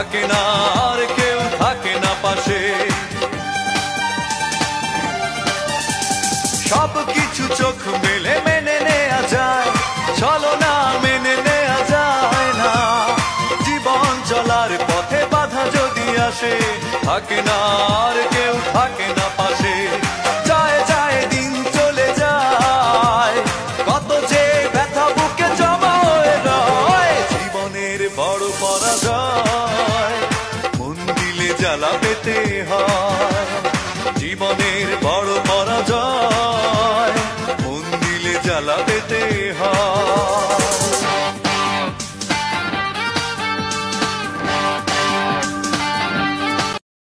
থাকে না আর কেউ থাকে না পাশে। সব কিছু চোখ মেলে মেনে নেওয়া যায়, চলো না মেনে নেওয়া যায় না। জীবন চলার পথে বাধা যদি আসে, থাকে না আর কেউ থাকে না পাশে। যায় যায় দিন চলে যায়, কত যে ব্যথা বুকে জমা হয়ে রয়। জীবনের বড় পরাজয়, মন দিলে জ্বালা পেতে হয়। জীবনের